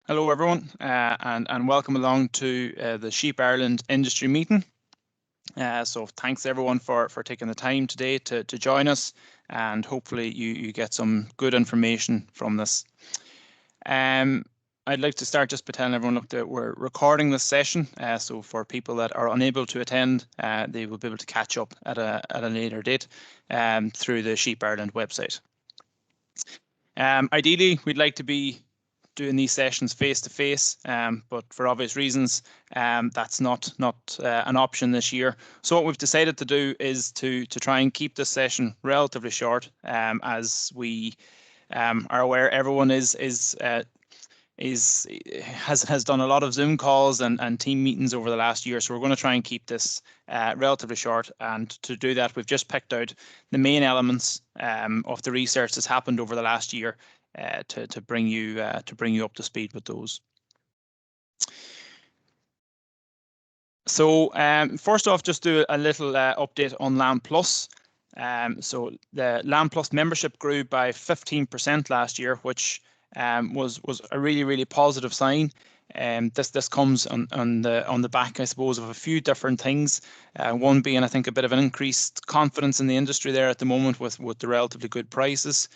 Hello everyone, and welcome along to the Sheep Ireland industry meeting. So thanks everyone for taking the time today to join us, and hopefully you get some good information from this. I'd like to start just by telling everyone, look, that we're recording this session, so for people that are unable to attend, they will be able to catch up at a later date through the Sheep Ireland website. Ideally, we'd like to be doing these sessions face to face, but for obvious reasons, that's not an option this year. So what we've decided to do is to try and keep this session relatively short, as we are aware everyone has done a lot of Zoom calls and team meetings over the last year. So we're going to try and keep this relatively short. And to do that, we've just picked out the main elements of the research that's happened over the last year to bring you up to speed with those. So first off, just do a little update on Lamb Plus. So the Lamb Plus membership grew by 15% last year, which was a really positive sign. This comes on the back, I suppose, of a few different things. One being, I think, a bit of an increased confidence in the industry there at the moment with the relatively good prices.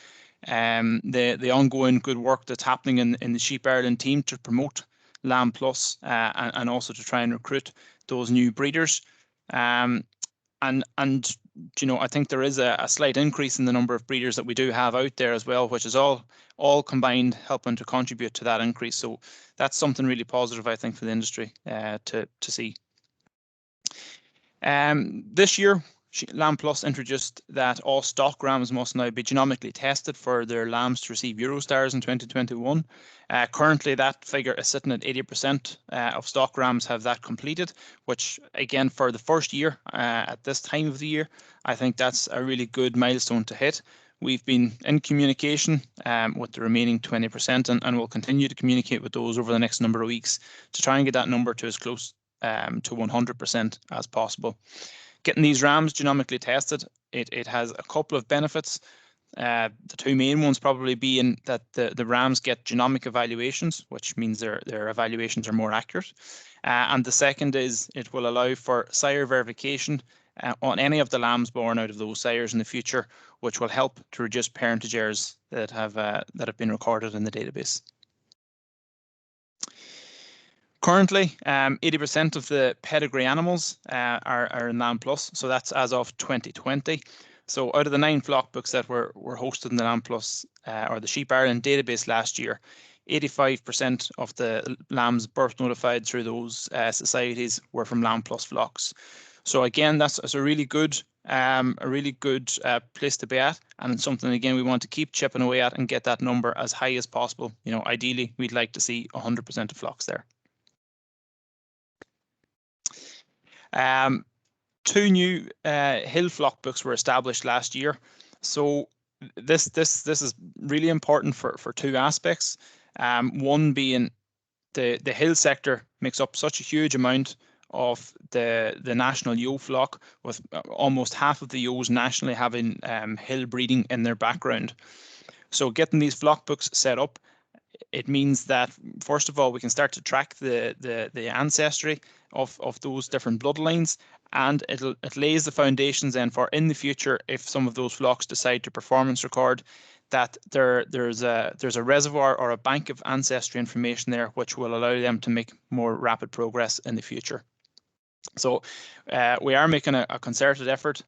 The ongoing good work that's happening in the Sheep Ireland team to promote Lamb Plus and also to try and recruit those new breeders. And you know, I think there is a slight increase in the number of breeders that we do have out there as well, which is all combined helping to contribute to that increase. So that's something really positive, I think, for the industry to see. This year, Lamb Plus introduced that all stock rams must now be genomically tested for their lambs to receive Eurostars in 2021. Currently, that figure is sitting at 80% of stock rams have that completed, which again, for the first year at this time of the year, I think that's a really good milestone to hit. We've been in communication with the remaining 20% and we'll continue to communicate with those over the next number of weeks to try and get that number to as close to 100% as possible. Getting these rams genomically tested, it has a couple of benefits. The two main ones probably being that the rams get genomic evaluations, which means their evaluations are more accurate. And the second is it will allow for sire verification on any of the lambs born out of those sires in the future, which will help to reduce parentage errors that have been recorded in the database. Currently, 80% of the pedigree animals are in Lamb Plus, so that's as of 2020. So out of the 9 flock books that were hosted in the Lamb Plus or the Sheep Ireland database last year, 85% of the lambs birth notified through those societies were from Lamb Plus flocks. So again, that's a really good place to be at, and something again we want to keep chipping away at and get that number as high as possible. You know, ideally we'd like to see 100% of flocks there. 2 new hill flock books were established last year. So this is really important for 2 aspects. One being the hill sector makes up such a huge amount of the national ewe flock, with almost half of the ewes nationally having hill breeding in their background. So getting these flock books set up, it means that first of all we can start to track the ancestry of those different bloodlines, and it lays the foundations then for in the future, if some of those flocks decide to performance record, that there's a reservoir or a bank of ancestry information there which will allow them to make more rapid progress in the future. So we are making a concerted effort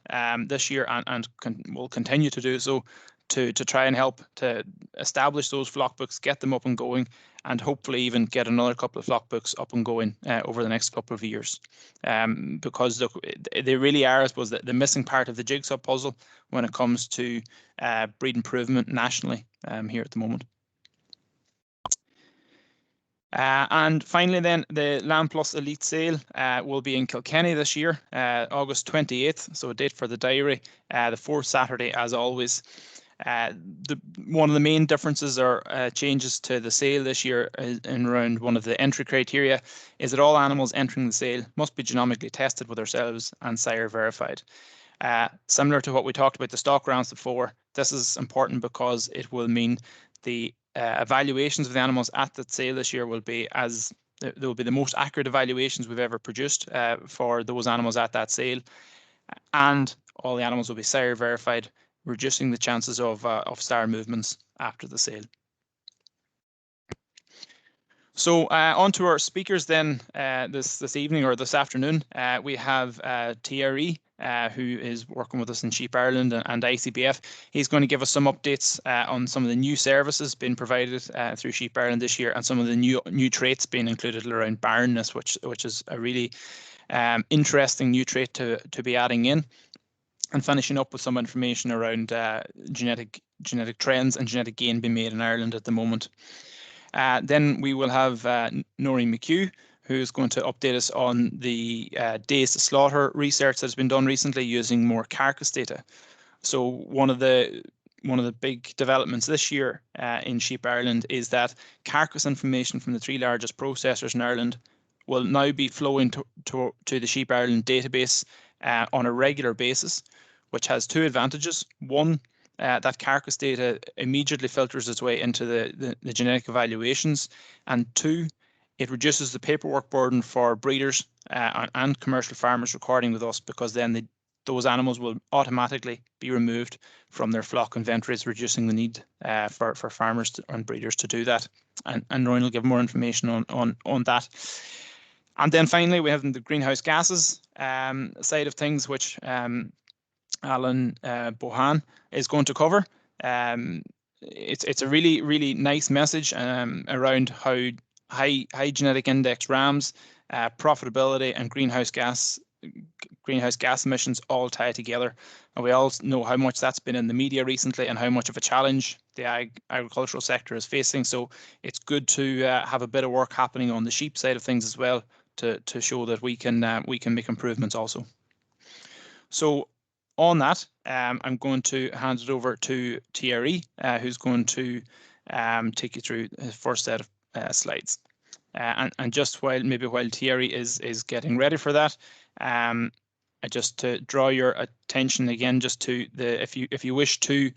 this year and will continue to do so to try and help to establish those flock books, get them up and going, and hopefully even get another couple of flock books up and going over the next couple of years. Because look, they really are, I suppose, the missing part of the jigsaw puzzle when it comes to breed improvement nationally here at the moment. And finally then, the Lamb Plus Elite Sale will be in Kilkenny this year, August 28th, so a date for the diary, the 4th Saturday as always. One of the main differences or changes to the sale this year in around one of the entry criteria is that all animals entering the sale must be genomically tested with ourselves and sire verified. Similar to what we talked about the stock rounds before, this is important because it will mean the evaluations of the animals at that sale this year will be the most accurate evaluations we've ever produced for those animals at that sale, and all the animals will be sire verified, reducing the chances of sire movements after the sale. So on to our speakers then this evening or this afternoon. We have Thierry, who is working with us in Sheep Ireland and ICBF. He's going to give us some updates on some of the new services being provided through Sheep Ireland this year, and some of the new traits being included around barrenness, which is a really interesting new trait to be adding in, and finishing up with some information around genetic trends and genetic gain being made in Ireland at the moment. Then we will have Noirin McHugh, who's going to update us on the days to slaughter research that's been done recently using more carcass data. So one of the big developments this year in Sheep Ireland is that carcass information from the 3 largest processors in Ireland will now be flowing to the Sheep Ireland database on a regular basis, which has 2 advantages. One, that carcass data immediately filters its way into the genetic evaluations, and 2, it reduces the paperwork burden for breeders and commercial farmers recording with us, because then those animals will automatically be removed from their flock inventories, reducing the need for farmers and breeders to do that. And Ryan will give more information on that. And then finally, we have the greenhouse gases side of things, which Alan Bohan is going to cover. It's a really nice message around how high genetic index rams, profitability, and greenhouse gas emissions all tie together. And we all know how much that's been in the media recently and how much of a challenge the agricultural sector is facing. So it's good to have a bit of work happening on the sheep side of things as well to show that we can make improvements also. So on that, I'm going to hand it over to Thierry, who's going to take you through the first set of slides. And just while Thierry is getting ready for that, just to draw your attention again, just to if you wish to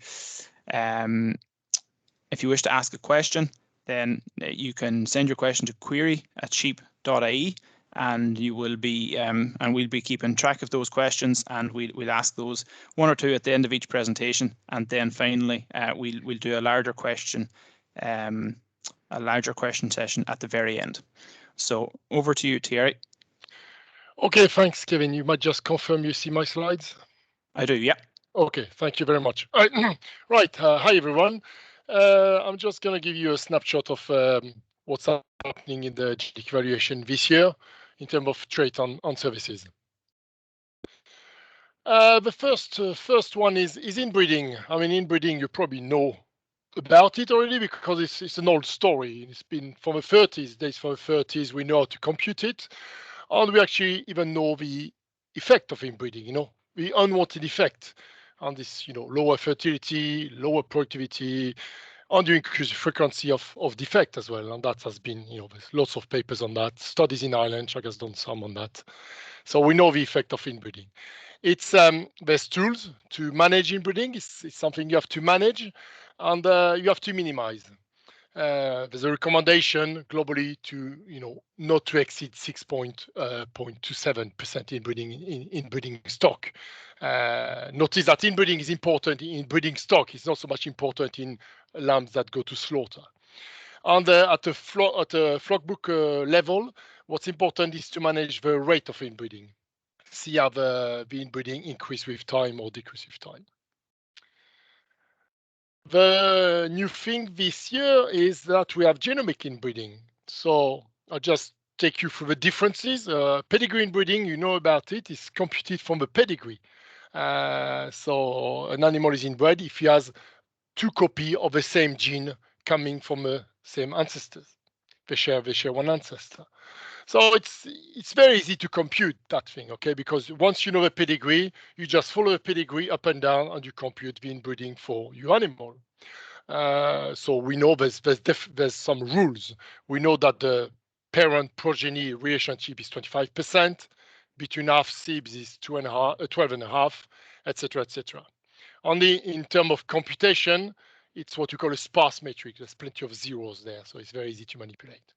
ask a question, then you can send your question to query@sheep.ie. And you will be, and we'll be keeping track of those questions, and we'll ask those 1 or 2 at the end of each presentation, and then finally we'll do a larger question session at the very end. So over to you, Thierry. Okay, thanks, Kevin. You might just confirm you see my slides. I do, yeah. Okay, thank you very much. Right, hi everyone. I'm just going to give you a snapshot of what's happening in the genetic evaluation this year in terms of trait on services. The first one is inbreeding. I mean, inbreeding, you probably know about it already because it's an old story. It's been from the 30s, days from the 30s, we know how to compute it. And we actually even know the effect of inbreeding, the unwanted effect on this, lower fertility, lower productivity, and you increase the frequency of defect as well. And that has been, there's lots of papers on that, studies in Ireland, Carcass done some on that. So we know the effect of inbreeding. It's there's tools to manage inbreeding. It's something you have to manage, and you have to minimize. There's a recommendation globally to not to exceed 6.27% inbreeding stock. Notice that inbreeding is important in breeding stock. It's not so much important in lambs that go to slaughter. And at the flock book level, what's important is to manage the rate of inbreeding. See how the inbreeding increase with time or decrease with time. The new thing this year is that we have genomic inbreeding. So I'll just take you through the differences. Pedigree inbreeding, you know about it, is computed from the pedigree. So an animal is inbred if he has 2 copies of the same gene coming from the same ancestors. They share one ancestor. So it's very easy to compute that thing, okay? Because once you know the pedigree, you just follow the pedigree up and down, and you compute the inbreeding for your animal. So we know there's some rules. We know that the parent-progeny relationship is 25%. Between half sibs is 12.5, etc., etc. Only in terms of computation, it's what you call a sparse matrix. There's plenty of zeros there, so it's very easy to manipulate.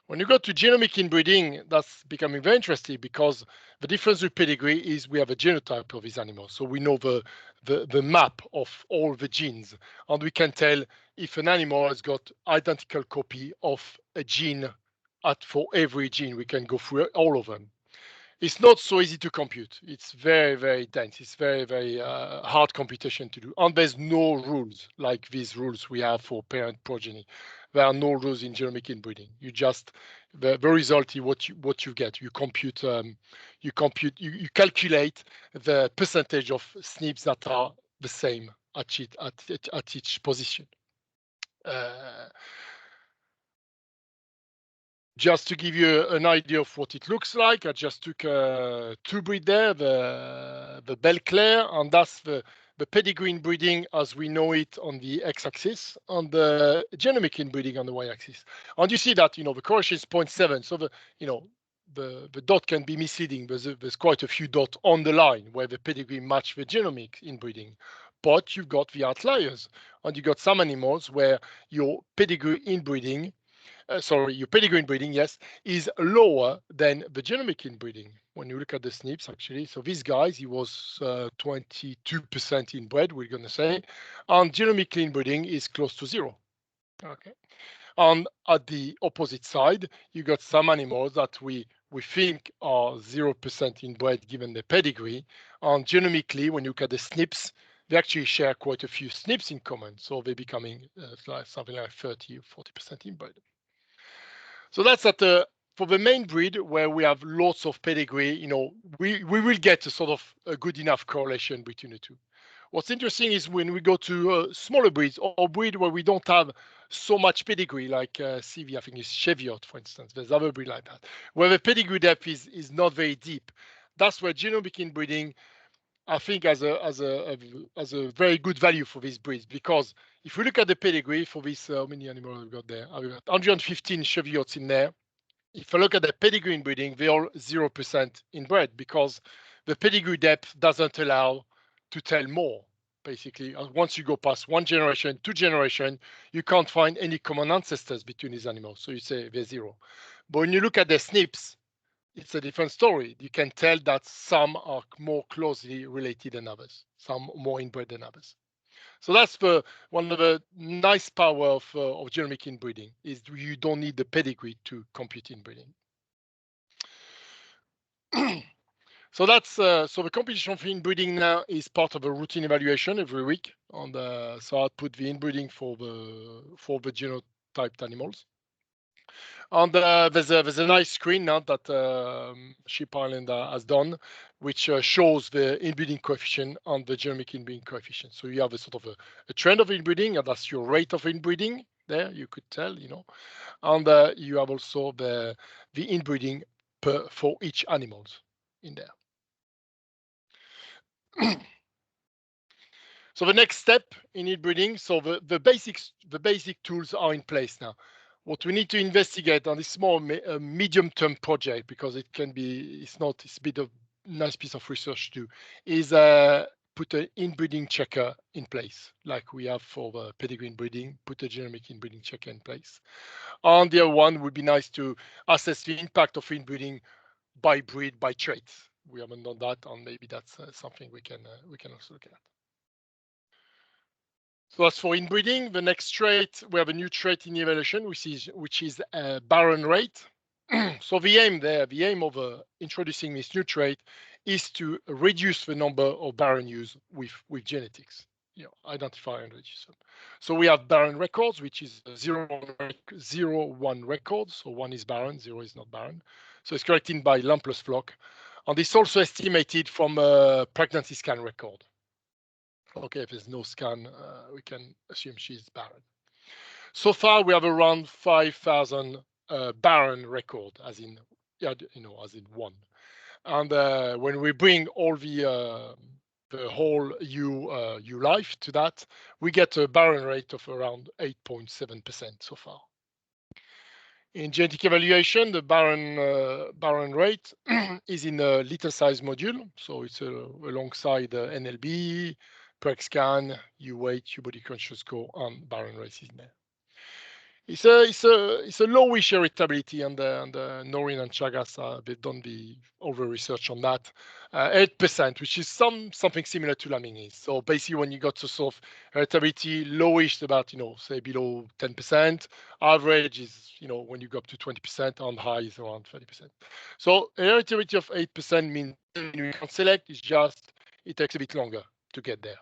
When you go to genomic inbreeding, that's becoming very interesting because the difference with pedigree is we have a genotype of these animals. So we know the map of all the genes, and we can tell if an animal has got identical copy of a gene for every gene. We can go through all of them. It's not so easy to compute. It's very, very dense. It's very, very hard computation to do. And there's no rules like these rules we have for parent progeny. There are no rules in genomic inbreeding. You just the result is what you get. You compute you calculate the percentage of SNPs that are the same at each position. Just to give you an idea of what it looks like, I just took two breed there, the Belle Claire, and that's the pedigree inbreeding as we know it on the x-axis, and the genomic inbreeding on the y-axis. And you see that the correlation is 0.7, so the dot can be misleading. There's quite a few dots on the line where the pedigree match the genomic inbreeding, but you've got the outliers, and you got some animals where your pedigree inbreeding your pedigree inbreeding, yes, is lower than the genomic inbreeding. When you look at the SNPs, actually, so this guy, he was 22% inbred, we're going to say, and genomic inbreeding is close to 0. Okay. And at the opposite side, you got some animals that we think are 0% inbred given the pedigree. And genomically, when you look at the SNPs, they actually share quite a few SNPs in common. So they're becoming something like 30 or 40% inbred. So that's for the main breed where we have lots of pedigree, we will get a sort of a good enough correlation between the two. What's interesting is when we go to smaller breeds or breed where we don't have so much pedigree, like CV, I think is Cheviot, for instance. There's other breed like that, where the pedigree depth is not very deep. That's where genomic inbreeding, I think, has a very good value for these breeds, because if we look at the pedigree for this, how many animals we've got there? I've got 115 Cheviots in there. If I look at the pedigree inbreeding, they're all 0% inbred because the pedigree depth doesn't allow to tell more. Basically, once you go past one generation, two generations, you can't find any common ancestors between these animals. So you say they're 0. But when you look at the SNPs, it's a different story. You can tell that some are more closely related than others, some more inbred than others. So that's one of the nice power of genomic inbreeding, is you don't need the pedigree to compute inbreeding. So that's so the computation for inbreeding now is part of a routine evaluation every week. So I put the inbreeding for the genotyped animals. And there's a nice screen now that Sheep Island has done, which shows the inbreeding coefficient and the genomic inbreeding coefficient. So you have a sort of a trend of inbreeding, and that's your rate of inbreeding. There you could tell, and you have also the inbreeding for each animals in there. So the next step in inbreeding, so the basic tools are in place now. What we need to investigate, and it's more a medium-term project because it's a bit of nice piece of research to do, is put an inbreeding checker in place, like we have for the pedigree inbreeding, put a genomic inbreeding checker in place. And the other one would be nice to assess the impact of inbreeding by breed, by traits. We haven't done that, and maybe that's something we can also look at. So as for inbreeding, the next trait, we have a new trait in evaluation, which is barren rate. So the aim of introducing this new trait is to reduce the number of barren ewes with genetics, identify and reduce them. So we have barren records, which is 0-1 records. So 1 is barren, 0 is not barren. So it's collected by lamb plus flock. And it's also estimated from a pregnancy scan record. Okay, if there's no scan, we can assume she's barren. So far, we have around 5,000 barren record, as in 1. And when we bring all the whole ewe life to that, we get a barren rate of around 8.7% so far. In genetic evaluation, the barren rate is in a litter size module, so it's alongside NLB, per scan, you weight, your body conscious score, and barren race is there. It's a lowish heritability, and the Noirin and Carcass they've done the over research on that. 8%, which is something similar to lambing is. So basically, when you got to sort of heritability, lowish about say below 10%. Average is when you go up to 20%, and high is around 30%. So a heritability of 8% means you can select. It's just it takes a bit longer to get there.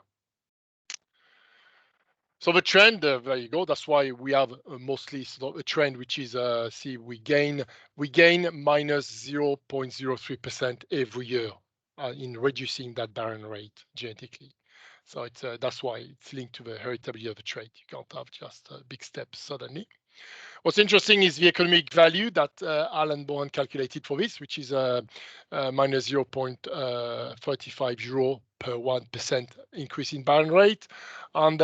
So the trend, there you go. That's why we have mostly sort of a trend, which is see we gain minus 0.03% every year in reducing that barren rate genetically. So it's that's why it's linked to the heritability of the trait. You can't have just big steps suddenly. What's interesting is the economic value that Al and Bohan calculated for this, which is minus 0.35 euro per 1% increase in barren rate. And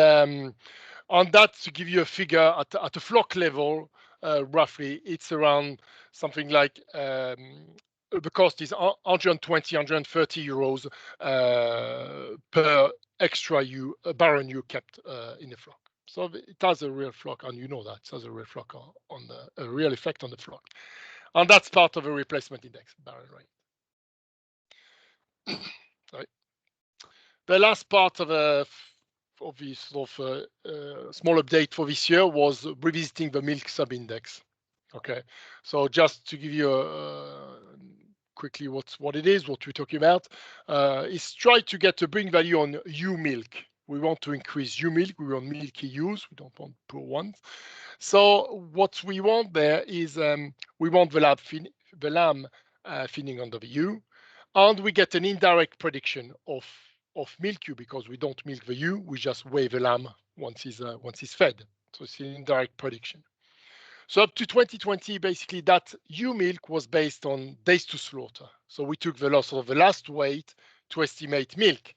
on that, to give you a figure, at a flock level, roughly, it's around something like the cost is 120, 130 euros per extra barren you kept in the flock. So it has a real flock, and you know that it has a real flock on a real effect on the flock, and that's part of a replacement index, barren rate. Right. The last part of this sort of small update for this year was revisiting the milk sub-index. Okay, so just to give you quickly what it is, what we're talking about, is try to get a bring value on ewe milk. We want to increase ewe milk. We want milky ewes. We don't want poor ones. So what we want there is we want the lamb feeding under the ewe, and we get an indirect prediction of milk ewe because we don't milk the ewe. We just weigh the lamb once he's fed. So it's an indirect prediction. So up to 2020, basically that ewe milk was based on days to slaughter. So we took the loss of the last weight to estimate milk.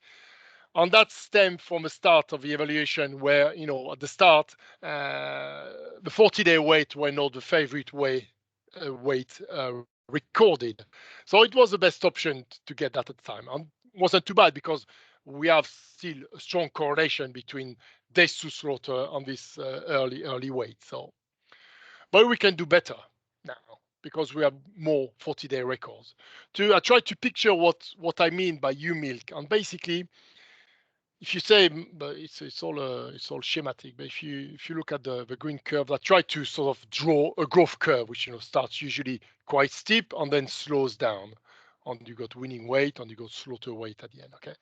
And that stemmed from the start of the evaluation where, at the start, the 40-day weight were not the favorite weight recorded. So it was the best option to get that at the time. And it wasn't too bad because we have still a strong correlation between days to slaughter and this early weight. So, but we can do better now because we have more 40-day records. I try to picture what I mean by ewe milk, and basically, if you say, but it's all schematic. But if you look at the green curve, I try to sort of draw a growth curve, which starts usually quite steep and then slows down. And you got winning weight and you got slaughter weight at the end. Okay,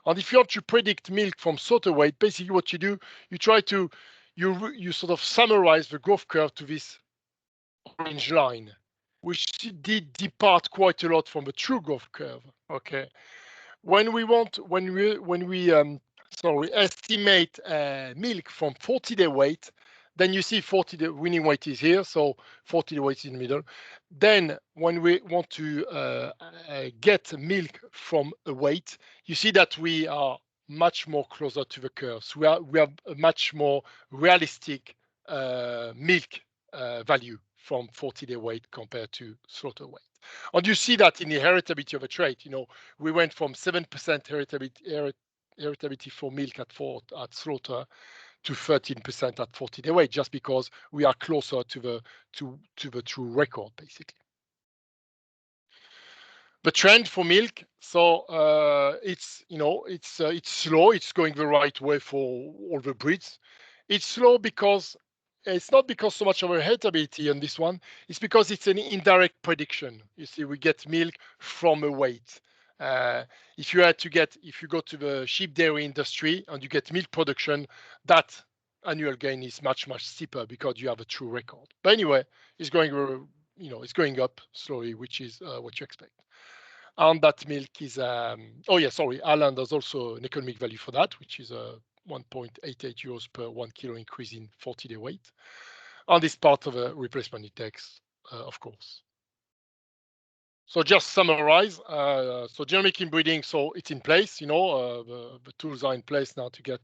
and if you want to predict milk from slaughter weight, basically what you do, you try to you sort of summarize the growth curve to this orange line, which did depart quite a lot from the true growth curve. Okay, when we estimate milk from 40-day weight, then you see 40-day winning weight is here, so 40-day weight is in the middle. Then when we want to get milk from a weight, you see that we are much more closer to the curves. We have a much more realistic milk value from 40-day weight compared to slaughter weight. And you see that in the heritability of a trait. We went from 7% heritability for milk at slaughter to 13% at 40-day weight, just because we are closer to the true record, basically. The trend for milk, so it's slow. It's going the right way for all the breeds. It's slow because it's not because so much of a heritability on this one. It's because it's an indirect prediction. You see, we get milk from a weight. If you go to the sheep dairy industry and you get milk production, that annual gain is much steeper because you have a true record. But anyway, it's going it's going up slowly, which is what you expect. And that milk is Alan, there's also an economic value for that, which is 1.88 euros per 1 kilo increase in 40-day weight. And this part of a replacement index, of course. So just summarize. So genomic inbreeding, so it's in place. The tools are in place now to get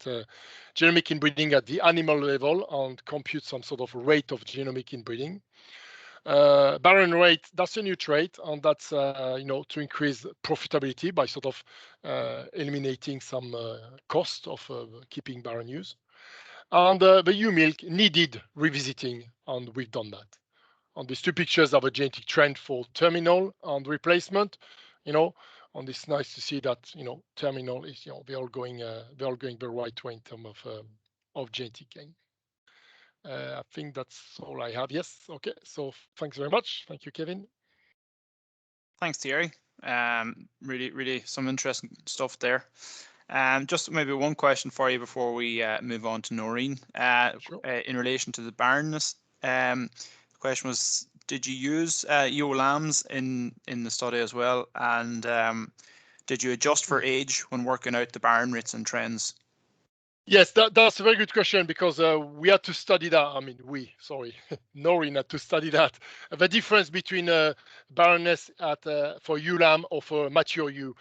genomic inbreeding at the animal level and compute some sort of rate of genomic inbreeding. Barren rate, that's a new trait, and that's to increase profitability by sort of eliminating some cost of keeping barren ewes. And the ewe milk needed revisiting, and we've done that. And these two pictures of a genetic trend for terminal and replacement, and it's nice to see that terminal is they're all going the right way in terms of genetic gain. I think that's all I have. Yes. Okay. So thanks very much. Thank you, Kevin. Thanks, Thierry. Really some interesting stuff there. Just maybe one question for you before we move on to Noirin. Sure. In relation to the barrenness, the question was, did you use ewe lambs in the study as well? And did you adjust for age when working out the barren rates and trends? Yes, that's a very good question, because we had to study that. I mean, Noirin had to study that. The difference between barrenness for ewe lamb or for mature ewe.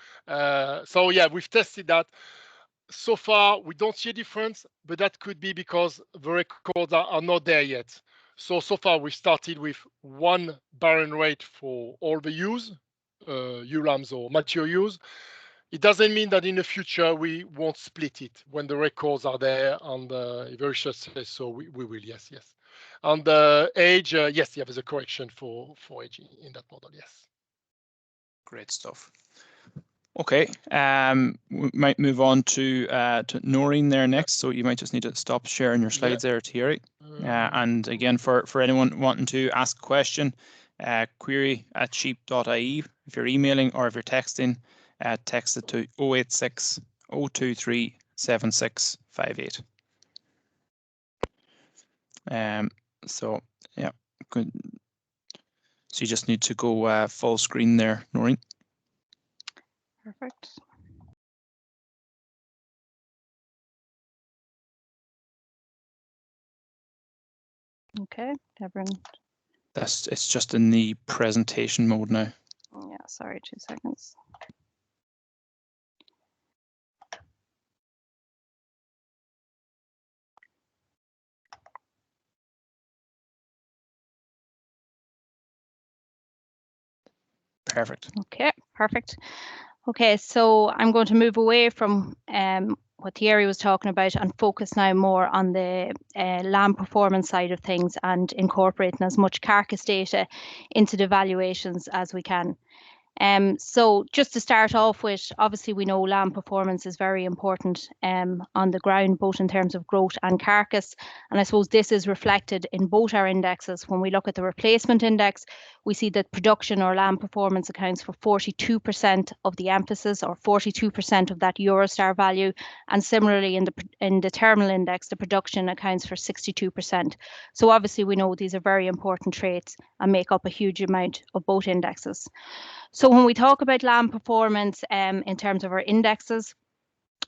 So yeah, we've tested that. So far, we don't see a difference, but that could be because the records are not there yet. So far, we started with one barren rate for all the ewes, ewe lambs or mature ewes. It doesn't mean that in the future we won't split it when the records are there, and Evershed says so. We will, yes. And the age, yes, there's a correction for age in that model, yes. Great stuff. Okay, we might move on to Noirin there next. So you might just need to stop sharing your slides there, Thierry. And again, for anyone wanting to ask a question, query@sheep.ie. If you're emailing or if you're texting, text it to 086 023 7658. So yeah, good. So you just need to go full screen there, Noirin. Perfect. Okay, everyone. It's just in the presentation mode now. Yeah, sorry, 2 seconds. Perfect. Okay, perfect. Okay, so I'm going to move away from what Thierry was talking about and focus now more on the lamb performance side of things and incorporating as much carcass data into the evaluations as we can. So just to start off with, obviously we know lamb performance is very important on the ground, both in terms of growth and carcass. And I suppose this is reflected in both our indexes. When we look at the replacement index, we see that production or lamb performance accounts for 42% of the emphasis, or 42% of that Eurostar value. And similarly in the terminal index, the production accounts for 62%. So obviously we know these are very important traits and make up a huge amount of both indexes. So when we talk about lamb performance in terms of our indexes,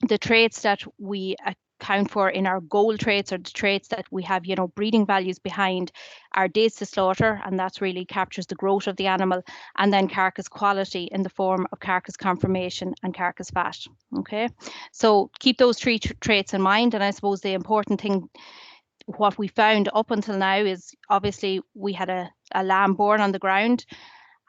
the traits that we account for in our goal traits, or the traits that we have, breeding values behind, are days to slaughter, and that's really captures the growth of the animal, and then carcass quality in the form of carcass conformation and carcass fat. Okay, so keep those three traits in mind. And I suppose the important thing, what we found up until now, is obviously we had a lamb born on the ground,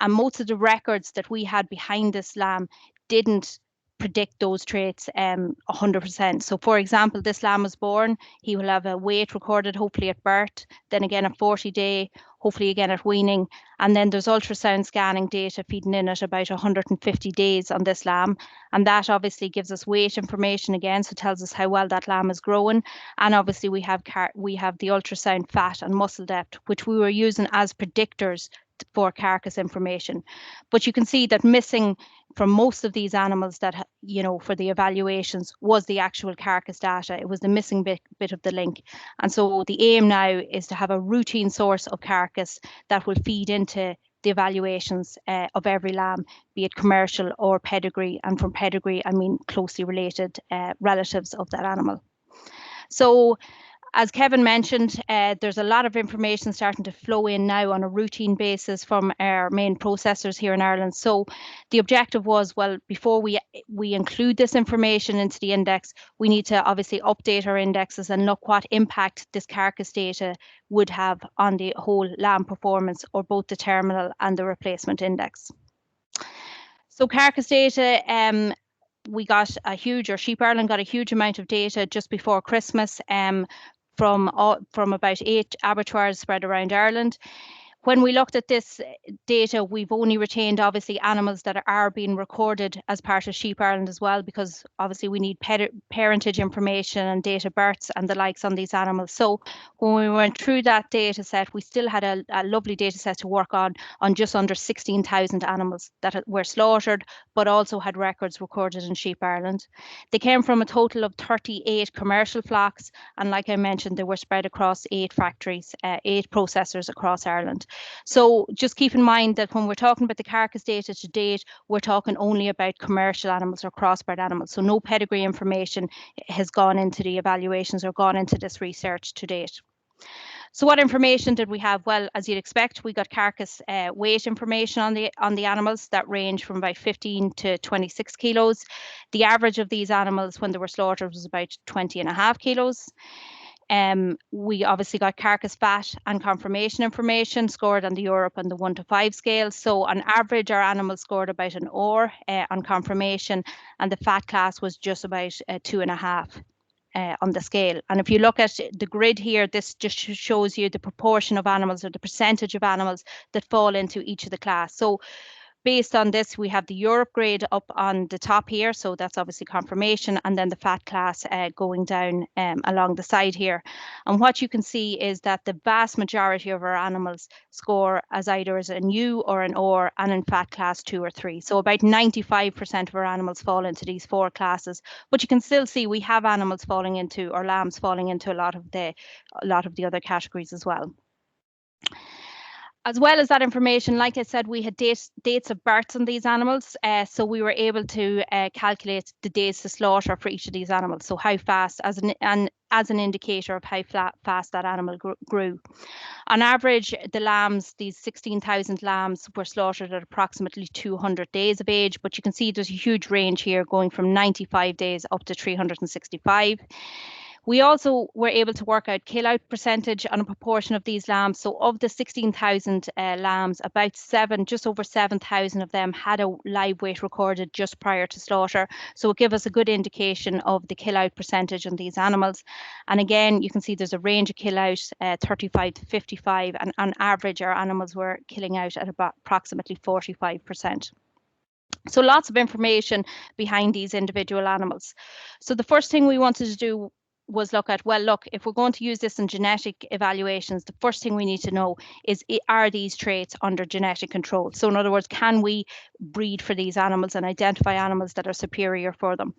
and most of the records that we had behind this lamb didn't predict those traits 100%. So for example, this lamb was born, he will have a weight recorded hopefully at birth, then again at 40-day, hopefully again at weaning, and then there's ultrasound scanning data feeding in at about 150 days on this lamb, and that obviously gives us weight information again, so tells us how well that lamb is growing. And obviously we have the ultrasound fat and muscle depth, which we were using as predictors for carcass information. But you can see that missing from most of these animals that, for the evaluations, was the actual carcass data. It was the missing bit of the link. And so the aim now is to have a routine source of carcass that will feed into the evaluations of every lamb, be it commercial or pedigree. And from pedigree, I mean closely related relatives of that animal. So As Kevin mentioned, there's a lot of information starting to flow in now on a routine basis from our main processors here in Ireland. So the objective was, well, before we include this information into the index, we need to obviously update our indexes and look what impact this Carcass data would have on the whole lamb performance, or both the terminal and the replacement index. So Carcass data, we got a huge, or Sheep Ireland got a huge amount of data just before Christmas from about 8 abattoirs spread around Ireland. When we looked at this data, we've only retained obviously animals that are being recorded as part of Sheep Ireland as well, because obviously we need parentage information and date of births and the likes on these animals. So when we went through that data set, we still had a lovely data set to work on just under 16,000 animals that were slaughtered, but also had records recorded in Sheep Ireland. They came from a total of 38 commercial flocks, and like I mentioned, they were spread across 8 factories, 8 processors across Ireland. So just keep in mind that when we're talking about the Carcass data to date, we're talking only about commercial animals or crossbred animals. So no pedigree information has gone into the evaluations or gone into this research to date. So what information did we have? Well, as you'd expect, we got Carcass weight information on the animals that range from about 15 to 26 kilos. The average of these animals when they were slaughtered was about 20.5 kilos. We obviously got carcass fat and conformation information scored on the Europe and the 1 to 5 scale. So on average, our animals scored about an or on conformation, and the fat class was just about 2.5 on the scale. And if you look at the grid here, this just shows you the proportion of animals, or the percentage of animals that fall into each of the class. So based on this, we have the Europe grade up on the top here, so that's obviously conformation, and then the fat class going down along the side here. And what you can see is that the vast majority of our animals score as either as an U or an OR, and in fat class 2 or 3. So about 95% of our animals fall into these 4 classes, but you can still see we have animals falling into, or lambs falling into a lot of the other categories as well. As well as that information, like I said, we had dates of births on these animals, so we were able to calculate the days to slaughter for each of these animals. So how fast, as an indicator of how fast that animal grew. On average, the lambs, these 16,000 lambs, were slaughtered at approximately 200 days of age, but you can see there's a huge range here going from 95 days up to 365. We also were able to work out kill-out percentage on a proportion of these lambs. So of the 16,000 lambs, about just over 7,000 of them had a live weight recorded just prior to slaughter. So it gave us a good indication of the kill-out percentage on these animals. And again, you can see there's a range of kill-out, 35 to 55, and on average, our animals were killing out at about approximately 45%. So lots of information behind these individual animals. So the first thing we wanted to do was look at, well, look, if we're going to use this in genetic evaluations, the first thing we need to know is, are these traits under genetic control? So in other words, can we breed for these animals and identify animals that are superior for them?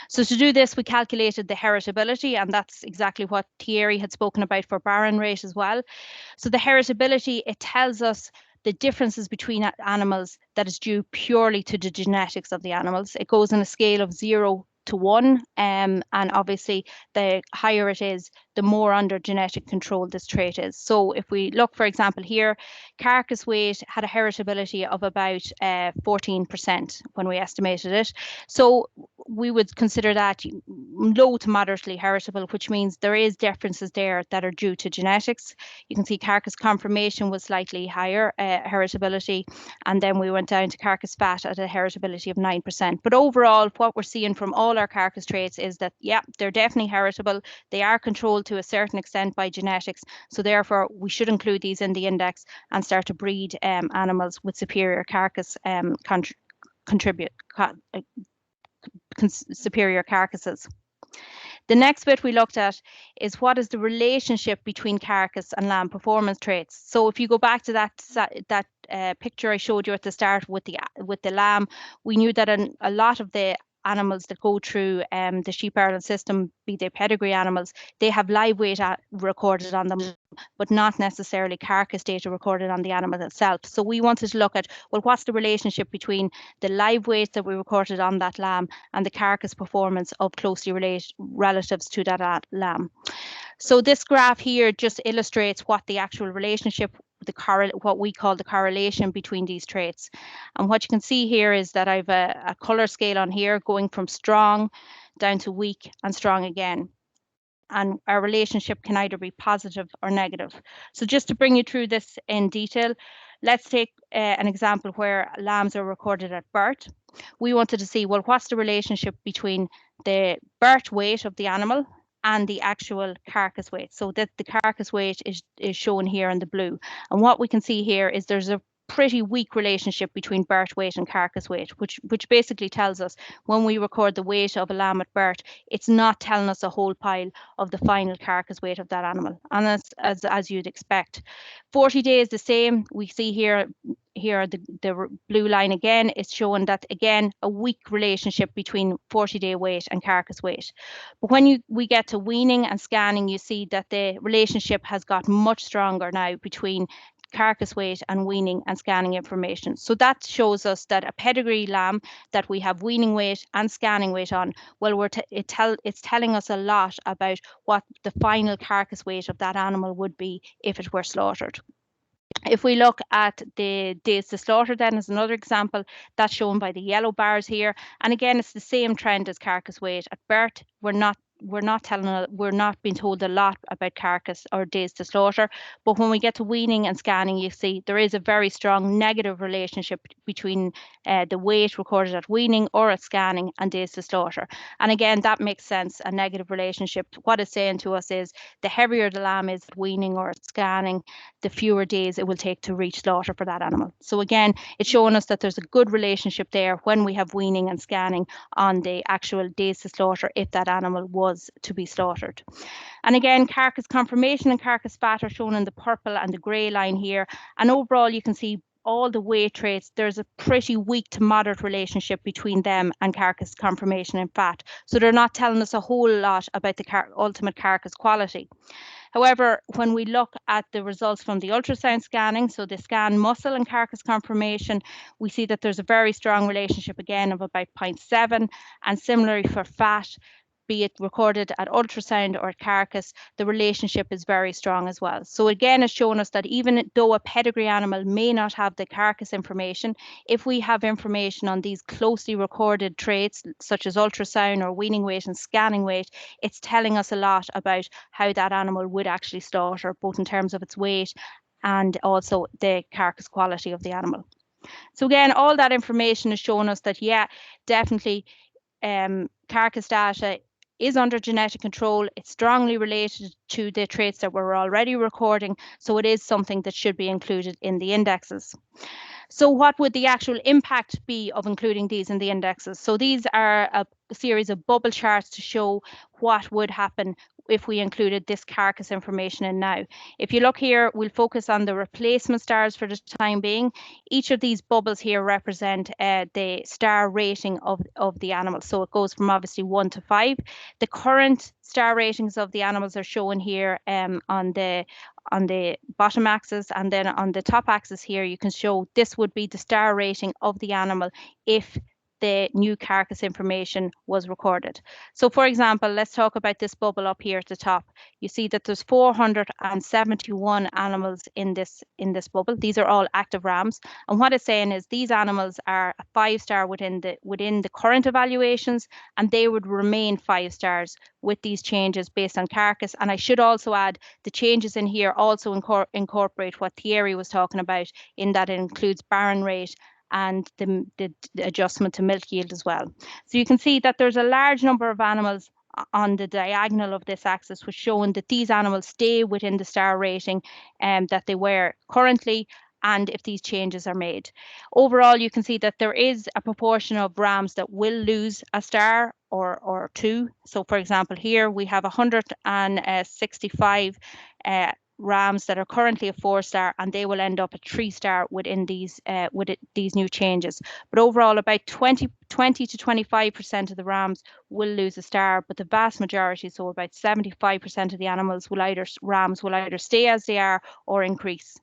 So to do this, we calculated the heritability, and that's exactly what Thierry had spoken about for barren rate as well. So the heritability, it tells us the differences between animals that is due purely to the genetics of the animals. It goes on a scale of 0 to 1, and obviously the higher it is, the more under genetic control this trait is. So if we look, for example, here, carcass weight had a heritability of about 14% when we estimated it. So we would consider that low to moderately heritable, which means there is differences there that are due to genetics. You can see carcass conformation was slightly higher heritability, and then we went down to carcass fat at a heritability of 9%. But overall, what we're seeing from all our carcass traits is that, yeah, they're definitely heritable. They are controlled to a certain extent by genetics. So therefore, we should include these in the index and start to breed animals with superior carcass superior carcasses. The next bit we looked at is what is the relationship between carcass and lamb performance traits. So if you go back to that picture I showed you at the start with the lamb, we knew that a lot of the animals that go through the Sheep Ireland system, be they pedigree animals, they have live weight recorded on them, but not necessarily carcass data recorded on the animal itself. So we wanted to look at, well, what's the relationship between the live weights that we recorded on that lamb and the carcass performance of closely related relatives to that lamb. So this graph here just illustrates what the actual relationship, what we call the correlation between these traits. And what you can see here is that I've a color scale on here going from strong down to weak and strong again. And our relationship can either be positive or negative. So just to bring you through this in detail, let's take an example where lambs are recorded at birth. We wanted to see, well, what's the relationship between the birth weight of the animal and the actual carcass weight. So that the carcass weight is shown here in the blue. And what we can see here is there's a pretty weak relationship between birth weight and carcass weight, which basically tells us when we record the weight of a lamb at birth, it's not telling us a whole pile of the final carcass weight of that animal. And as you'd expect. 40 days the same. We see here the blue line again. It's showing that again a weak relationship between 40-day weight and carcass weight. But when we get to weaning and scanning, you see that the relationship has got much stronger now between carcass weight and weaning and scanning information. So that shows us that a pedigree lamb that we have weaning weight and scanning weight on, well, it's telling us a lot about what the final carcass weight of that animal would be if it were slaughtered. If we look at the days to slaughter then as another example, that's shown by the yellow bars here. And again, it's the same trend as carcass weight. At birth, we're not being told a lot about carcass or days to slaughter, but when we get to weaning and scanning, you see there is a very strong negative relationship between the weight recorded at weaning or at scanning and days to slaughter. And again, that makes sense, a negative relationship. What it's saying to us is the heavier the lamb is at weaning or at scanning, the fewer days it will take to reach slaughter for that animal. So again, it's showing us that there's a good relationship there when we have weaning and scanning on the actual days to slaughter if that animal was to be slaughtered. And again, carcass conformation and carcass fat are shown in the purple and the grey line here. And overall, you can see all the weight traits, there's a pretty weak to moderate relationship between them and carcass conformation and fat. So they're not telling us a whole lot about the ultimate carcass quality. However, when we look at the results from the ultrasound scanning, so the scan muscle and carcass conformation, we see that there's a very strong relationship again of about 0.7, and similarly for fat, be it recorded at ultrasound or at carcass, the relationship is very strong as well. So again, it's shown us that even though a pedigree animal may not have the carcass information, if we have information on these closely recorded traits, such as ultrasound or weaning weight and scanning weight, it's telling us a lot about how that animal would actually slaughter, both in terms of its weight and also the carcass quality of the animal. So again, all that information is showing us that, yeah, definitely carcass data is under genetic control. It's strongly related to the traits that we're already recording, so it is something that should be included in the indexes. So what would the actual impact be of including these in the indexes? So these are a series of bubble charts to show what would happen if we included this carcass information in now. If you look here, we'll focus on the replacement stars for the time being. Each of these bubbles here represent the star rating of the animal. So it goes from obviously 1 to 5. The current star ratings of the animals are shown here on the bottom axis, and then on the top axis here you can show this would be the star rating of the animal if the new carcass information was recorded. So for example, let's talk about this bubble up here at the top. You see that there's 471 animals in this bubble. These are all active rams, and what it's saying is these animals are a 5-star within the current evaluations, and they would remain 5 stars with these changes based on carcass. And I should also add the changes in here also incorporate what Thierry was talking about, in that it includes barren rate and the adjustment to milk yield as well. So you can see that there's a large number of animals on the diagonal of this axis, which showing that these animals stay within the star rating that they were currently, and if these changes are made. Overall, you can see that there is a proportion of rams that will lose a star or 2. So for example, here we have 165 rams that are currently a 4-star, and they will end up at 3-star within these new changes. But overall, about 20 to 25% of the rams will lose a star, but the vast majority, so about 75% of the rams will either stay as they are or increase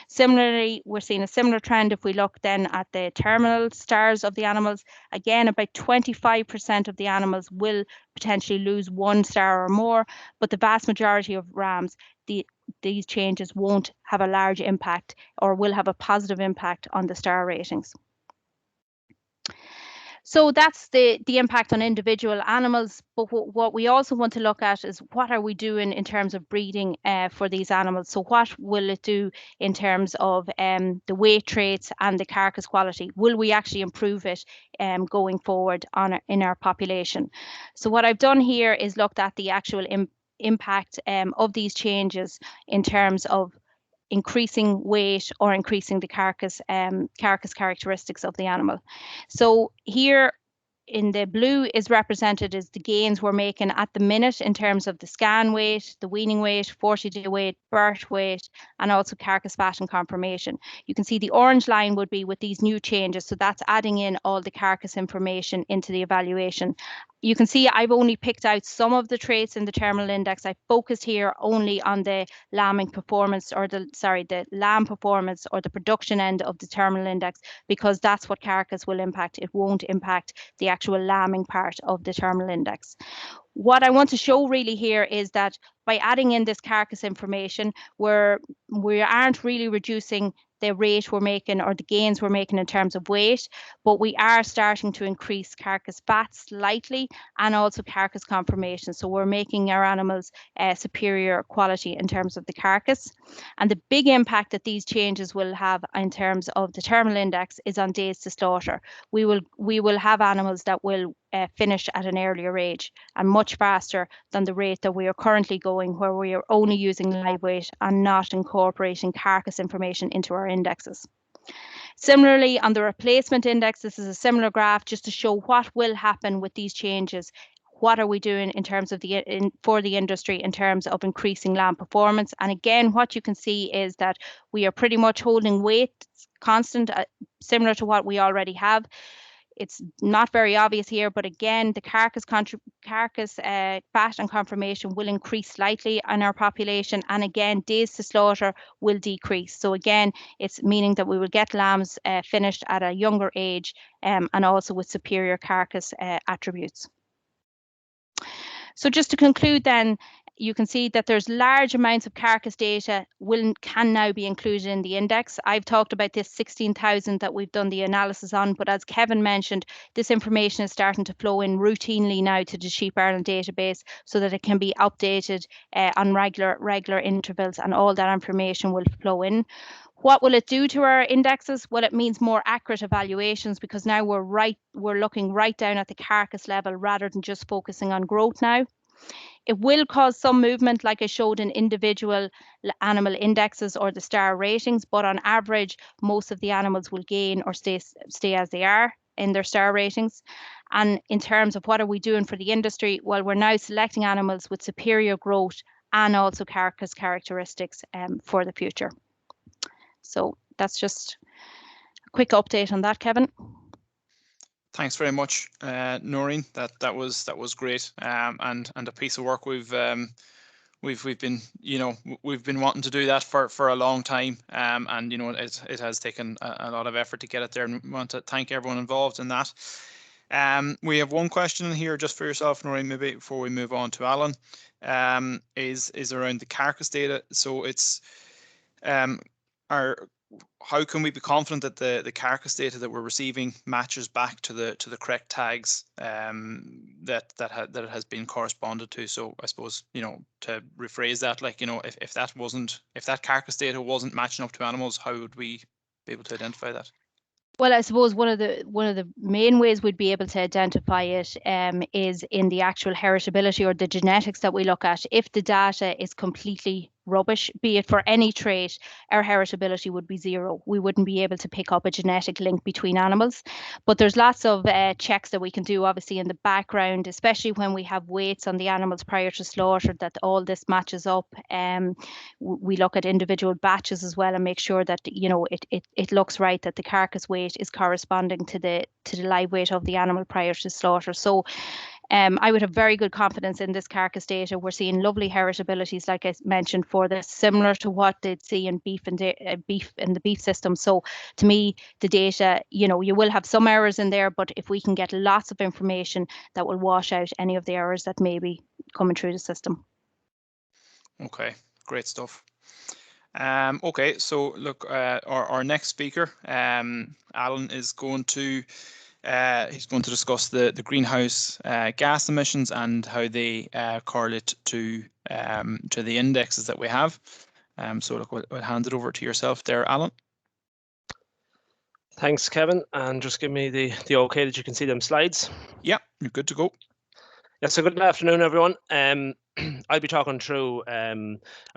Similarly, we're seeing a similar trend if we look then at the terminal stars of the animals. Again, about 25% of the animals will potentially lose 1 star or more, but the vast majority of rams, these changes won't have a large impact or will have a positive impact on the star ratings. So that's the impact on individual animals. But what we also want to look at is what are we doing in terms of breeding for these animals? So what will it do in terms of the weight traits and the carcass quality? Will we actually improve it going forward in our population? So what I've done here is looked at the actual impact of these changes in terms of increasing weight or increasing the carcass characteristics of the animal. So here in the blue is represented as the gains we're making at the minute in terms of the scan weight, the weaning weight, 40-day weight, birth weight, and also carcass fat and conformation. You can see the orange line would be with these new changes. So that's adding in all the carcass information into the evaluation. You can see I've only picked out some of the traits in the terminal index. I focused here only on the lambing performance or the lamb performance or the production end of the terminal index, because that's what carcass will impact. It won't impact the actual lambing part of the terminal index. What I want to show really here is that by adding in this carcass information, we aren't really reducing the rate we're making or the gains we're making in terms of weight, but we are starting to increase carcass fat slightly and also carcass conformation. So we're making our animals superior quality in terms of the carcass. And the big impact that these changes will have in terms of the terminal index is on days to slaughter. We will have animals that will finish at an earlier age and much faster than the rate that we are currently going, where we are only using live weight and not incorporating carcass information into our indexes. Similarly, on the replacement index, this is a similar graph just to show what will happen with these changes. What are we doing in terms of for the industry in terms of increasing lamb performance? And again, what you can see is that we are pretty much holding weight constant, similar to what we already have. It's not very obvious here, but again, the carcass fat and conformation will increase slightly in our population, and again, days to slaughter will decrease. So again, it's meaning that we will get lambs finished at a younger age and also with superior carcass attributes. So just to conclude then, you can see that there's large amounts of carcass data can now be included in the index. I've talked about this 16,000 that we've done the analysis on, but as Kevin mentioned, this information is starting to flow in routinely now to the Sheep Ireland database so that it can be updated on regular intervals, and all that information will flow in. What will it do to our indexes? Well, it means more accurate evaluations, because now we're looking right down at the carcass level rather than just focusing on growth now. It will cause some movement, like I showed in individual animal indexes or the star ratings, but on average, most of the animals will gain or stay as they are in their star ratings. And in terms of what are we doing for the industry, well, we're now selecting animals with superior growth and also carcass characteristics for the future. So that's just a quick update on that, Kevin. Thanks very much, Noirin. That was great, and a piece of work we've been wanting to do that for a long time, and it has taken a lot of effort to get it there, and we want to thank everyone involved in that. We have one question here just for yourself, Noirin, maybe before we move on to Alan, is around the carcass data. So it's how can we be confident that the carcass data that we're receiving matches back to the correct tags that it has been corresponded to? So I suppose, to rephrase that, like, if that carcass data wasn't matching up to animals, how would we be able to identify that? Well, I suppose one of the main ways we'd be able to identify it is in the actual heritability or the genetics that we look at. If the data is completely rubbish, be it for any trait, our heritability would be 0. We wouldn't be able to pick up a genetic link between animals. But there's lots of checks that we can do, obviously, in the background, especially when we have weights on the animals prior to slaughter, that all this matches up. We look at individual batches as well and make sure that it looks right, that the carcass weight is corresponding to the live weight of the animal prior to slaughter. So I would have very good confidence in this Carcass data. We're seeing lovely heritabilities, like I mentioned, for this, similar to what they'd see in beef and beef in the beef system. So to me, the data, you know, you will have some errors in there, but if we can get lots of information, that will wash out any of the errors that may be coming through the system. Okay, great stuff. Okay, so look, our next speaker, Alan, is going to he's going to discuss the greenhouse gas emissions and how they correlate to the indexes that we have. So look, we'll hand it over to yourself there, Alan. Thanks, Kevin, and just give me the okay that you can see them slides. Yeah, you're good to go. Yeah, so good afternoon, everyone. I'll be talking through a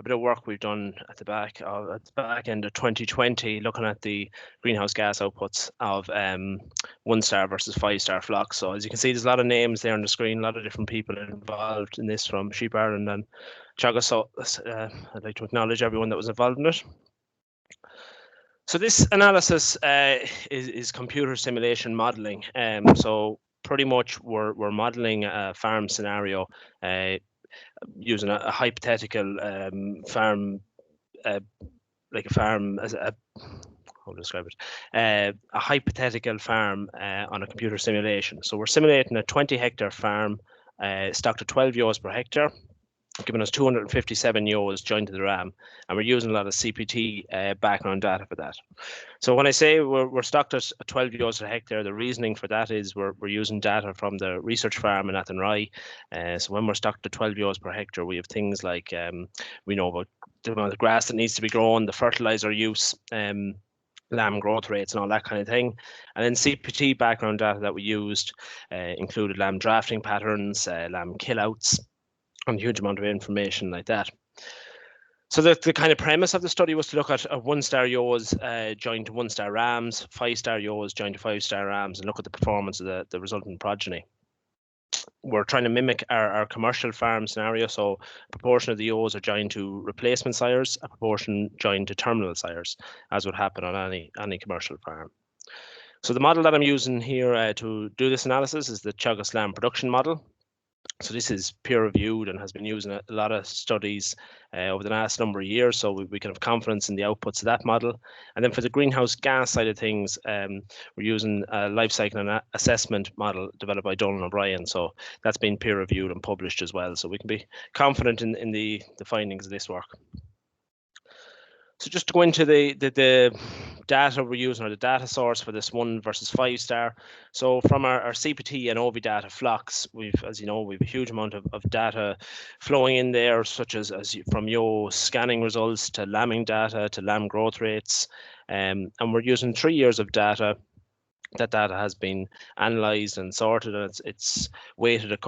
bit of work we've done at the back end of 2020, looking at the greenhouse gas outputs of 1-star versus 5-star flocks. So as you can see, there's a lot of names there on the screen, a lot of different people involved in this from Sheep Ireland and Carcass. So I'd like to acknowledge everyone that was involved in it. So this analysis is computer simulation modeling. So pretty much we're modeling a farm scenario using a hypothetical farm, like a farm as a, how to describe it, a hypothetical farm on a computer simulation. So we're simulating a 20-hectare farm stocked at 12 ewes per hectare, giving us 257 ewes joined to the ram, and we're using a lot of CPT background data for that. So when I say we're stocked at 12 ewes per hectare, the reasoning for that is we're using data from the research farm in Athenry. So when we're stocked at 12 ewes per hectare, we have things like we know about the amount of grass that needs to be grown, the fertilizer use, lamb growth rates and all that kind of thing. And then CPT background data that we used included lamb drafting patterns, lamb killouts, and a huge amount of information like that. So the kind of premise of the study was to look at 1-star ewes joined to 1-star rams, 5-star ewes joined to 5-star rams, and look at the performance of the resultant progeny. We're trying to mimic our commercial farm scenario, so a proportion of the ewes are joined to replacement sires, a proportion joined to terminal sires, as would happen on any commercial farm. So the model that I'm using here to do this analysis is the Carcass lamb production model. So this is peer-reviewed and has been used in a lot of studies over the last number of years, so we can have confidence in the outputs of that model. And then for the greenhouse gas side of things, we're using a life cycle and assessment model developed by Donald O'Brien. So that's been peer-reviewed and published as well, so we can be confident in the findings of this work. So just to go into the data we're using, or the data source for this 1 versus 5-star. So from our CPT and OV data flocks, as you know, we've a huge amount of data flowing in there, such as from your scanning results to lambing data to lamb growth rates. And we're using 3 years of data. That data has been analysed and sorted, and it's weighted,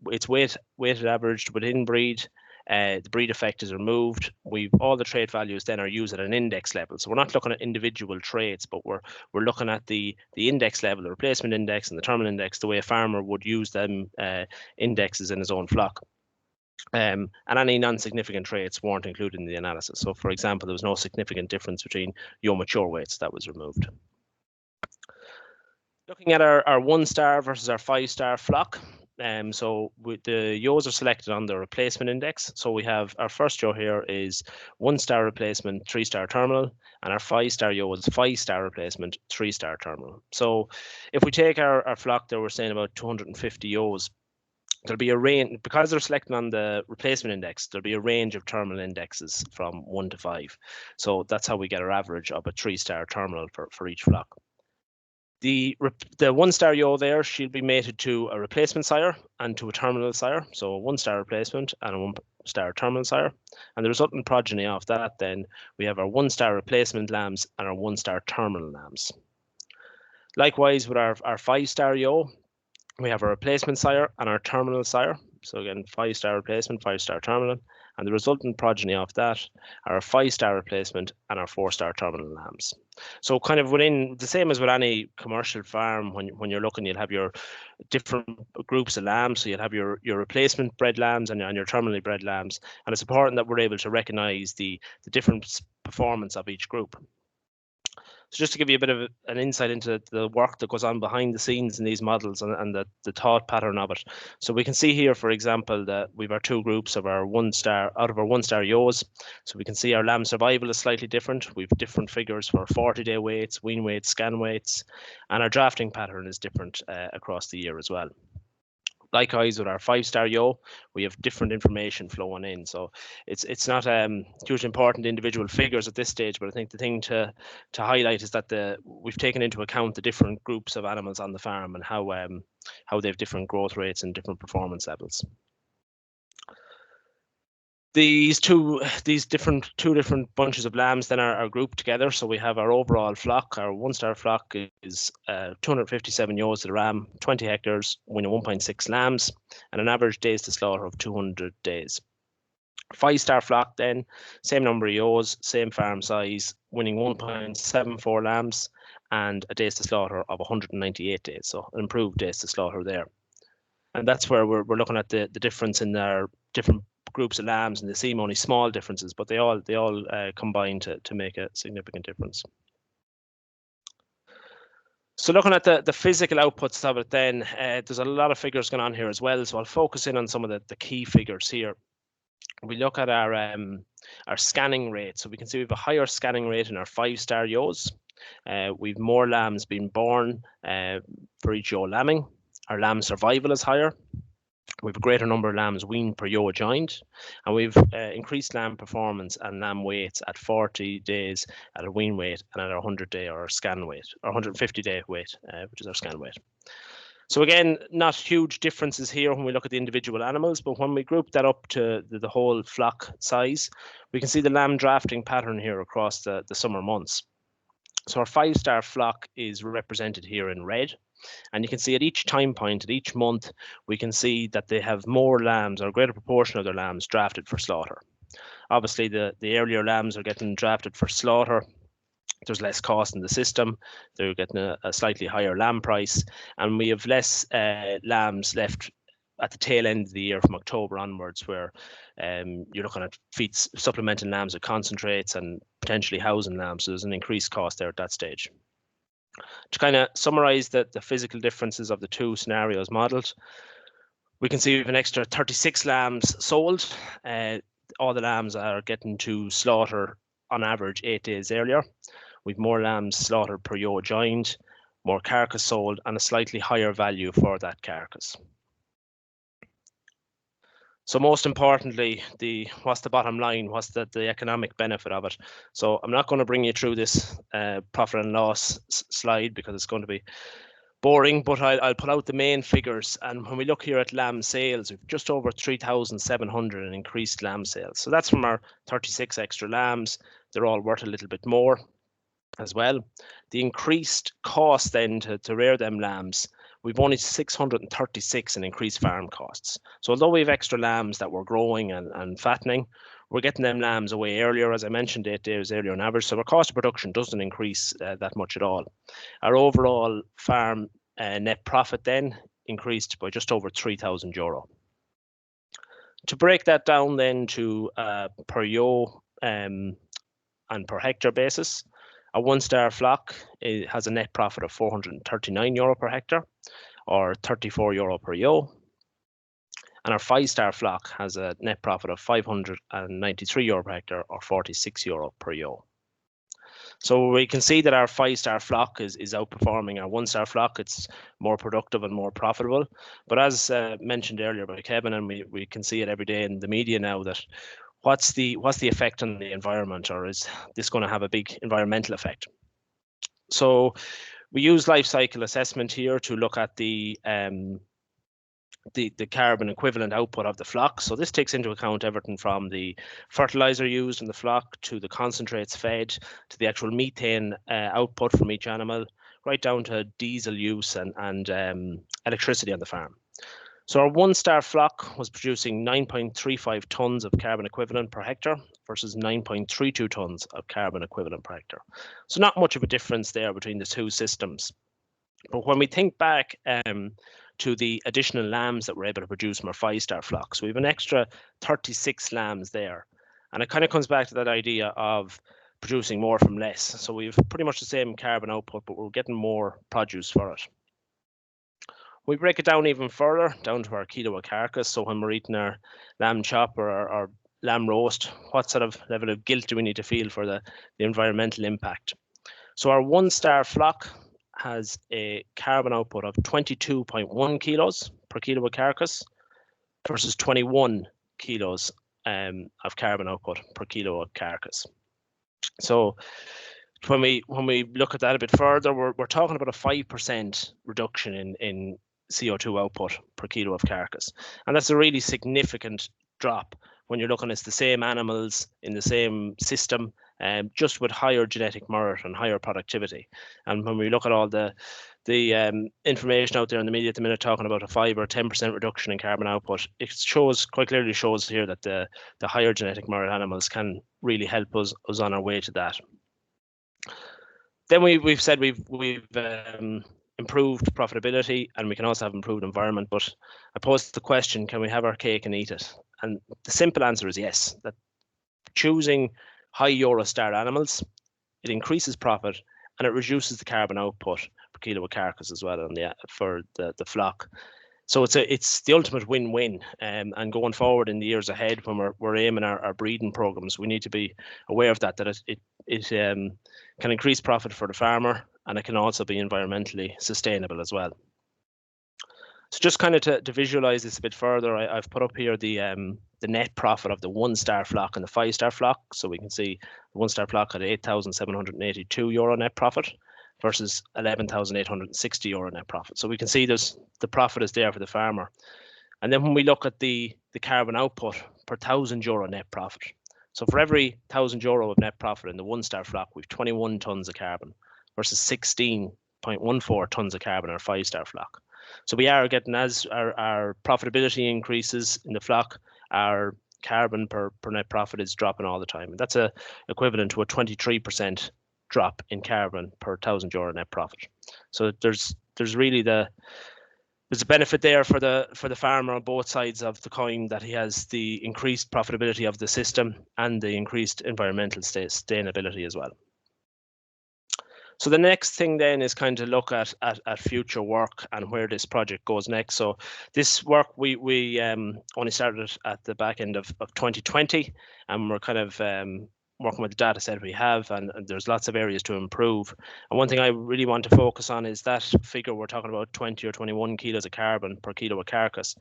weighted averaged within breed. The breed effect is removed. All the trait values then are used at an index level. So we're not looking at individual traits, but we're looking at the index level, the replacement index and the terminal index, the way a farmer would use them indexes in his own flock. And any non-significant traits weren't included in the analysis. So for example, there was no significant difference between ewe mature weights. That was removed. Looking at our 1-star versus our 5-star flock. So the ewes are selected on the replacement index. So we have our first ewe here is 1-star replacement, 3-star terminal, and our 5-star ewe is 5-star replacement, 3-star terminal. So if we take our flock there, we're saying about 250 ewes. There'll be a range, because they're selected on the replacement index, there'll be a range of terminal indexes from 1 to 5. So that's how we get our average of a 3-star terminal for each flock. The 1-star ewe there, she'll be mated to a replacement sire and to a terminal sire. So a 1-star replacement and a 1-star terminal sire. And the resultant progeny of that, then we have our 1-star replacement lambs and our 1-star terminal lambs. Likewise with our 5-star ewe, we have our replacement sire and our terminal sire. So again, 5-star replacement, 5-star terminal. And the resultant progeny of that are a 5-star replacement and our 4-star terminal lambs. So kind of within the same as with any commercial farm, when you're looking, you'll have your different groups of lambs. So you'll have your replacement bred lambs and your terminally bred lambs. And it's important that we're able to recognize the different performance of each group. So just to give you a bit of an insight into the work that goes on behind the scenes in these models and the thought pattern of it. So we can see here, for example, that we've our two groups of our 1-star out of our 1-star ewes. So we can see our lamb survival is slightly different. We've different figures for 40-day weights, wean weights, scan weights, and our drafting pattern is different across the year as well. Likewise, with our 5-star ewe, we have different information flowing in. So it's not hugely important individual figures at this stage, but I think the thing to highlight is that we've taken into account the different groups of animals on the farm and how they have different growth rates and different performance levels. These two different bunches of lambs then are grouped together. So we have our overall flock. Our 1-star flock is 257 ewes to the ram, 20 hectares, winning 1.6 lambs, and an average days to slaughter of 200 days. 5-star flock then, same number of ewes, same farm size, winning 1.74 lambs and a days to slaughter of 198 days. So an improved days to slaughter there. And that's where we're looking at the difference in their different groups of lambs, and they seem only small differences, but they all combine to make a significant difference. So looking at the physical outputs of it then, there's a lot of figures going on here as well, so I'll focus in on some of the key figures here. We look at our scanning rate, so we can see we have a higher scanning rate in our 5-star ewes. We've more lambs being born for each ewe lambing. Our lamb survival is higher. We have a greater number of lambs weaned per ewe joined, and we've increased lamb performance and lamb weights at 40 days at a wean weight and at our 100-day or scan weight, or 150-day weight, which is our scan weight. So again, not huge differences here when we look at the individual animals, but when we group that up to the whole flock size, we can see the lamb drafting pattern here across the summer months. So our 5-star flock is represented here in red. And you can see at each time point, at each month, we can see that they have more lambs or a greater proportion of their lambs drafted for slaughter. Obviously, the earlier lambs are getting drafted for slaughter. There's less cost in the system. They're getting a slightly higher lamb price. And we have less lambs left at the tail end of the year from October onwards, where you're looking at supplementing lambs with concentrates and potentially housing lambs. So there's an increased cost there at that stage. To kind of summarize the physical differences of the two scenarios modeled, we can see we have an extra 36 lambs sold. All the lambs are getting to slaughter on average 8 days earlier. We've more lambs slaughtered per ewe joined, more carcass sold, and a slightly higher value for that carcass. So most importantly, what's the bottom line? What's the economic benefit of it? So I'm not going to bring you through this profit and loss slide because it's going to be boring, but I'll pull out the main figures. And when we look here at lamb sales, we've just over 3,700 in increased lamb sales. So that's from our 36 extra lambs. They're all worth a little bit more as well. The increased cost then to rear them lambs, we've only 636 in increased farm costs. So although we have extra lambs that we're growing and fattening, we're getting them lambs away earlier, as I mentioned, 8 days earlier on average. So our cost of production doesn't increase that much at all. Our overall farm net profit then increased by just over €3,000. To break that down then to per ewe and per hectare basis, a 1-star flock has a net profit of €439 per hectare, or €34 per ewe. And our 5-star flock has a net profit of €593 per hectare, or €46 per ewe. So we can see that our 5-star flock is outperforming our 1-star flock. It's more productive and more profitable. But as mentioned earlier by Kevin, and we can see it every day in the media now, that what's the effect on the environment, or is this going to have a big environmental effect? So we use life cycle assessment here to look at the carbon equivalent output of the flock. So this takes into account everything from the fertilizer used in the flock to the concentrates fed to the actual methane output from each animal, right down to diesel use and electricity on the farm. So our 1-star flock was producing 9.35 tons of carbon equivalent per hectare versus 9.32 tons of carbon equivalent per hectare. So not much of a difference there between the two systems. But when we think back to the additional lambs that we're able to produce from our 5-star flock, so we have an extra 36 lambs there. And it kind of comes back to that idea of producing more from less. So we've pretty much the same carbon output, but we're getting more produce for it. We break it down even further, down to our kilo of carcass. So when we're eating our lamb chop or our lamb roast, what sort of level of guilt do we need to feel for the environmental impact? So our 1-star flock has a carbon output of 22.1 kilos per kilo of carcass versus 21 kilos of carbon output per kilo of carcass. So when we look at that a bit further, we're talking about a 5% reduction in CO2 output per kilo of carcass, and that's a really significant drop when you're looking at the same animals in the same system, just with higher genetic merit and higher productivity. And when we look at all the information out there in the media at the minute talking about a 5 or 10% reduction in carbon output, it quite clearly shows here that the higher genetic merit animals can really help us on our way to that. Then we've said we've improved profitability, and we can also have improved environment. But I pose the question, can we have our cake and eat it? And the simple answer is yes. That choosing high Eurostar animals, it increases profit and it reduces the carbon output per kilo of carcass as well for the flock. So it's the ultimate win-win. And going forward in the years ahead, when we're aiming our breeding programs, we need to be aware of that it can increase profit for the farmer, and it can also be environmentally sustainable as well. So just kind of to visualize this a bit further, I've put up here the net profit of the 1-star flock and the 5-star flock. So we can see the 1-star flock at €8,782 net profit versus €11,860 net profit. So we can see the profit is there for the farmer. And then when we look at the carbon output per €1,000 net profit, so for every €1,000 of net profit in the 1-star flock, we've 21 tons of carbon versus 16.14 tons of carbon in our 5-star flock. So we are getting, as our profitability increases in the flock, our carbon per net profit is dropping all the time. And that's equivalent to a 23% drop in carbon per €1,000 net profit. So there's really there's a benefit there for the farmer on both sides of the coin, that he has the increased profitability of the system and the increased environmental sustainability as well. So the next thing then is kind of look at future work and where this project goes next. So this work we only started at the back end of 2020, and we're kind of working with the data set we have, and there's lots of areas to improve. And one thing I really want to focus on is that figure we're talking about, 20 or 21 kilos of carbon per kilo of carcass.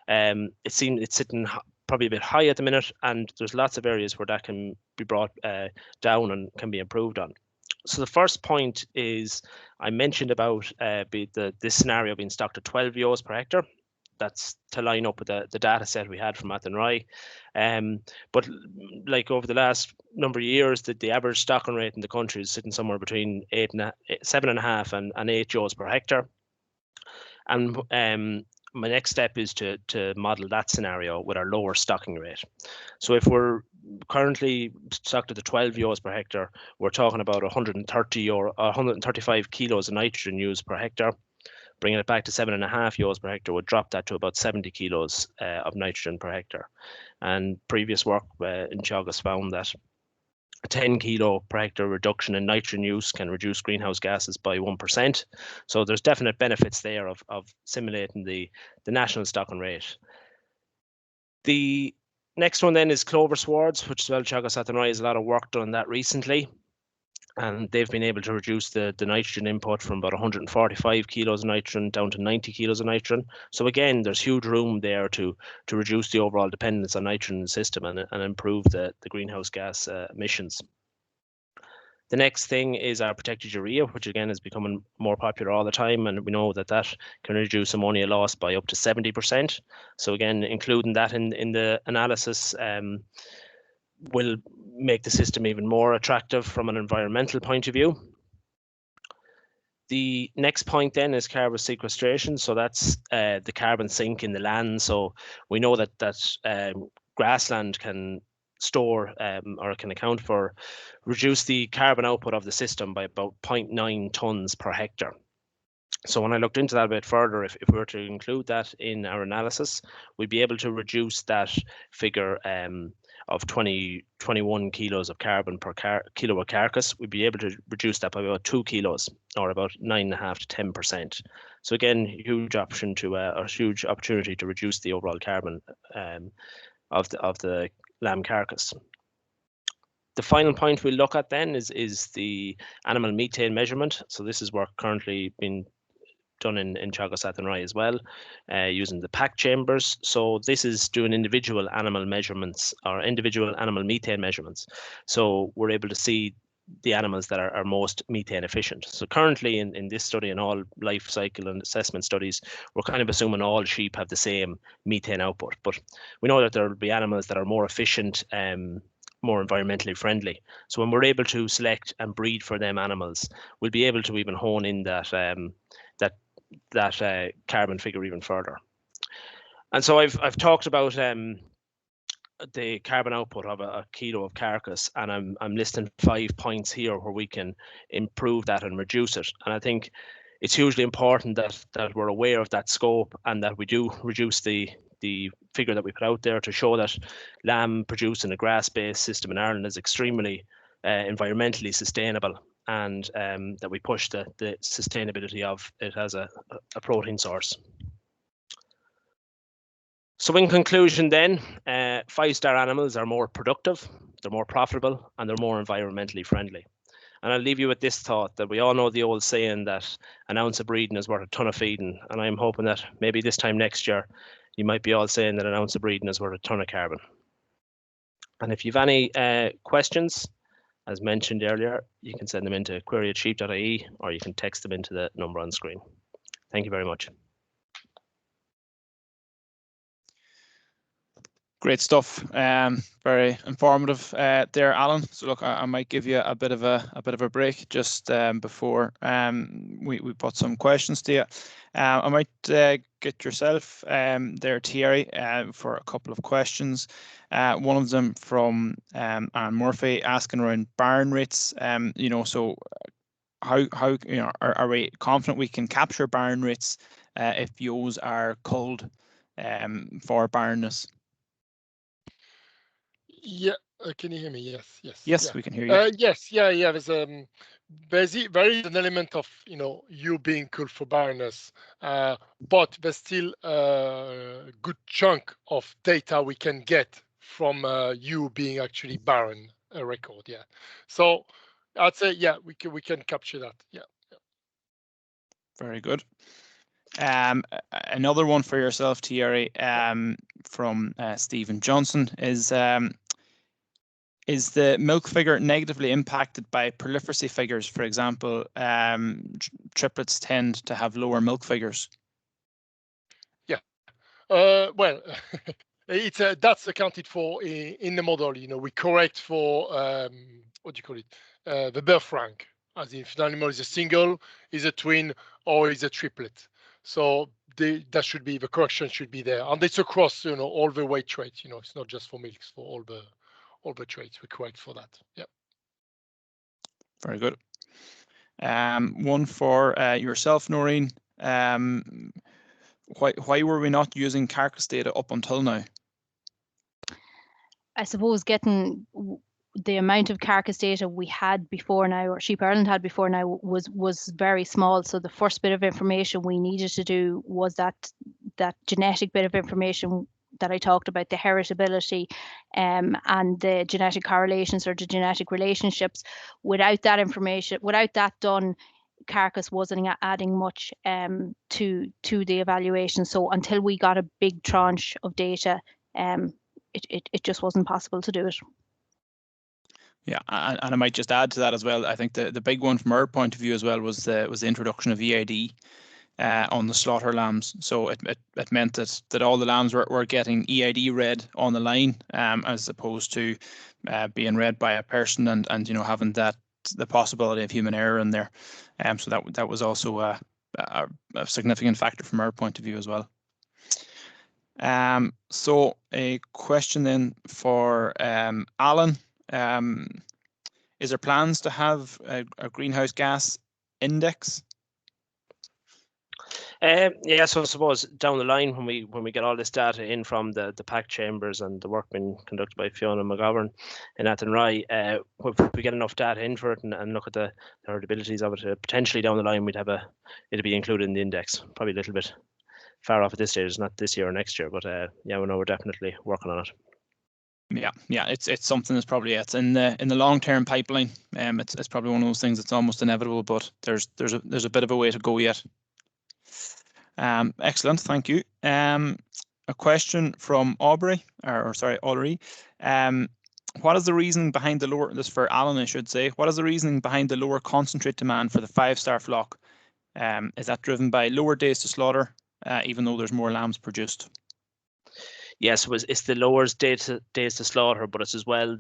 It seems it's sitting probably a bit high at the minute, and there's lots of areas where that can be brought down and can be improved on. So the first point is, I mentioned about this scenario being stocked at 12 euros per hectare. That's to line up with the data set we had from Athenry. But like over the last number of years, the average stocking rate in the country is sitting somewhere between 7.5 and 8 euros per hectare. And my next step is to model that scenario with our lower stocking rate. So if we're currently stocked at the 12 euros per hectare, we're talking about 135 kilos of nitrogen used per hectare. Bringing it back to 7.5 euros per hectare would drop that to about 70 kilos of nitrogen per hectare. And previous work in Carcass found that a 10 kilo per hectare reduction in nitrogen use can reduce greenhouse gases by 1%. So there's definite benefits there of simulating the national stocking rate. The next one then is clover swards, which as well Carcass Athenry has a lot of work done on that recently. And they've been able to reduce the nitrogen input from about 145 kilos of nitrogen down to 90 kilos of nitrogen. So again, there's huge room there to reduce the overall dependence on nitrogen in the system and improve the greenhouse gas emissions. The next thing is our protected urea, which again is becoming more popular all the time, and we know that can reduce ammonia loss by up to 70%. So again, including that in the analysis will make the system even more attractive from an environmental point of view. The next point then is carbon sequestration. So that's the carbon sink in the land. So we know that grassland can store or can account for reduce the carbon output of the system by about 0.9 tons per hectare. So when I looked into that a bit further, if we were to include that in our analysis, we'd be able to reduce that figure of 21 kilos of carbon per kilo of carcass, we'd be able to reduce that by about 2 kilos, or about 9.5 to 10%. So again, huge option to a huge opportunity to reduce the overall carbon of the lamb carcass. The final point we'll look at then is the animal methane measurement. So this is work currently being done in Carcass and Rye as well, using the pack chambers. So this is doing individual animal measurements or individual animal methane measurements. So we're able to see the animals that are most methane efficient. So currently in this study and all life cycle and assessment studies, we're kind of assuming all sheep have the same methane output. But we know that there will be animals that are more efficient, more environmentally friendly. So when we're able to select and breed for them animals, we'll be able to even hone in that carbon figure even further. And so I've talked about the carbon output of a kilo of carcass, and I'm listing 5 points here where we can improve that and reduce it. And I think it's hugely important that we're aware of that scope and that we do reduce the figure that we put out there to show that lamb produced in a grass-based system in Ireland is extremely environmentally sustainable, and that we push the sustainability of it as a protein source. So in conclusion then, 5-star animals are more productive, they're more profitable, and they're more environmentally friendly. And I'll leave you with this thought that we all know the old saying that an ounce of breeding is worth a ton of feeding. And I'm hoping that maybe this time next year, you might be all saying that an ounce of breeding is worth a ton of carbon. And if you've any questions, as mentioned earlier, you can send them into query@sheep.ie, or you can text them into the number on screen. Thank you very much. Great stuff. Very informative there, Alan. So look, I might give you a bit of a break just before we put some questions to you. I might get yourself there, Thierry, for a couple of questions. One of them from Anne Murphy asking around barn rates. So how are we confident we can capture barn rates if ewes are culled for barrenness? Yeah, can you hear me? Yes. Yes, yeah. We can hear you. Yes, There's there is an element of you being culled for barrenness, but there's still a good chunk of data we can get from you being actually barren record. Yeah, so I'd say we can capture that. Yeah. Very good. Another one for yourself, Thierry, from Stephen Johnson is the milk figure negatively impacted by prolifercy figures? For example, triplets tend to have lower milk figures. Yeah. Well, it's that's accounted for in the model. We correct for what do you call it? The birth rank, as if the animal is a single, is a twin, or is a triplet. So that should be the correction should be there, and it's across all the weight traits. It's not just for milks, for all the traits we correct for that. Yeah. Very good. One for yourself, Noirin. Why were we not using carcass data up until now? I suppose getting the amount of carcass data we had before now, or Sheep Ireland had before now, was very small. So the first bit of information we needed to do was that genetic bit of information that I talked about, the heritability and the genetic correlations or the genetic relationships. Without that information, without that done, carcass wasn't adding much to the evaluation. So until we got a big tranche of data, it just wasn't possible to do it. Yeah, and I might just add to that as well. I think the big one from our point of view as well was the introduction of EID on the slaughter lambs. So it meant that all the lambs were getting EID read on the line, as opposed to being read by a person and having the possibility of human error in there. So that was also a significant factor from our point of view as well. So a question then for Alan. Is there plans to have a greenhouse gas index? Yeah, so I suppose down the line when we get all this data in from the pack chambers and the work being conducted by Fiona McGovern and Athenry, if we get enough data in for it and look at the heritabilities of it, potentially down the line it'd be included in the index. Probably a little bit far off at this stage. It's not this year or next year, but yeah, we know we're definitely working on it. Yeah, it's something that's probably it's in the long-term pipeline. It's probably one of those things that's almost inevitable, but there's a bit of a way to go yet. Excellent, thank you. A question from Aubrey. What is the reason behind the lower? This for Alan, I should say. What is the reasoning behind the lower concentrate demand for the 5-star flock? Is that driven by lower days to slaughter, even though there's more lambs produced? Yes, it's the lower days to slaughter, but it's as well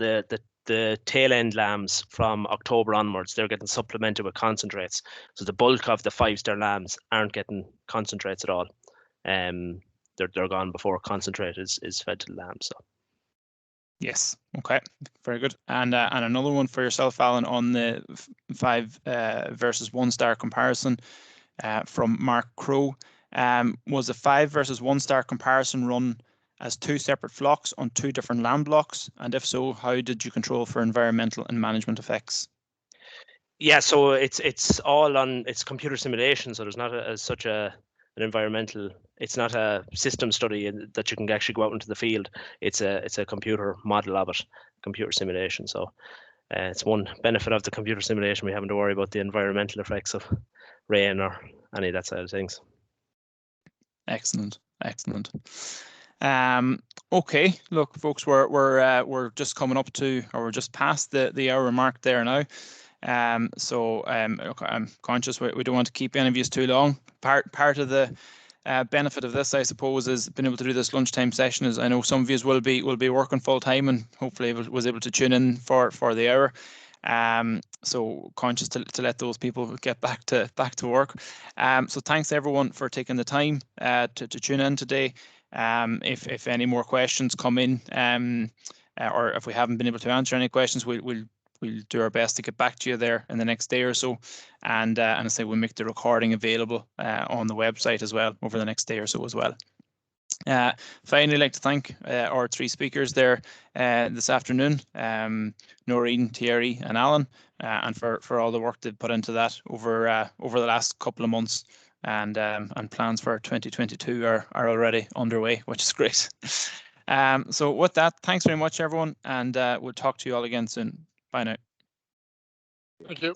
the tail end lambs from October onwards. They're getting supplemented with concentrates. So the bulk of the 5-star lambs aren't getting concentrates at all. They're gone before concentrate is fed to the lambs. So. Yes. Okay. Very good. And another one for yourself, Alan, on the 5 versus 1-star comparison from Mark Crow. Was a 5 versus 1-star comparison run as 2 separate flocks on 2 different lamb blocks? And if so, how did you control for environmental and management effects? Yeah, so it's all on computer simulation. So there's not an environmental. It's not a system study that you can actually go out into the field. It's a computer model of it, computer simulation. So it's one benefit of the computer simulation. We haven't to worry about the environmental effects of rain or any of that side of things. Excellent. Okay, look, folks, we're just coming up to, or we're just past the hour mark there now. So I'm conscious we don't want to keep any of you too long. Part of the benefit of this, I suppose, is being able to do this lunchtime session. Is I know some of you will be working full time and hopefully was able to tune in for the hour. So conscious to let those people get back to work. So thanks everyone for taking the time to tune in today. If any more questions come in, or if we haven't been able to answer any questions, we'll do our best to get back to you there in the next day or so, and I say we'll make the recording available on the website as well over the next day or so as well. Finally, I'd like to thank our 3 speakers there this afternoon, Noirin, Thierry, and Alan, and for all the work they've put into that over the last couple of months, and plans for 2022 are already underway, which is great. So with that, thanks very much, everyone, and we'll talk to you all again soon. Bye now. Thank you.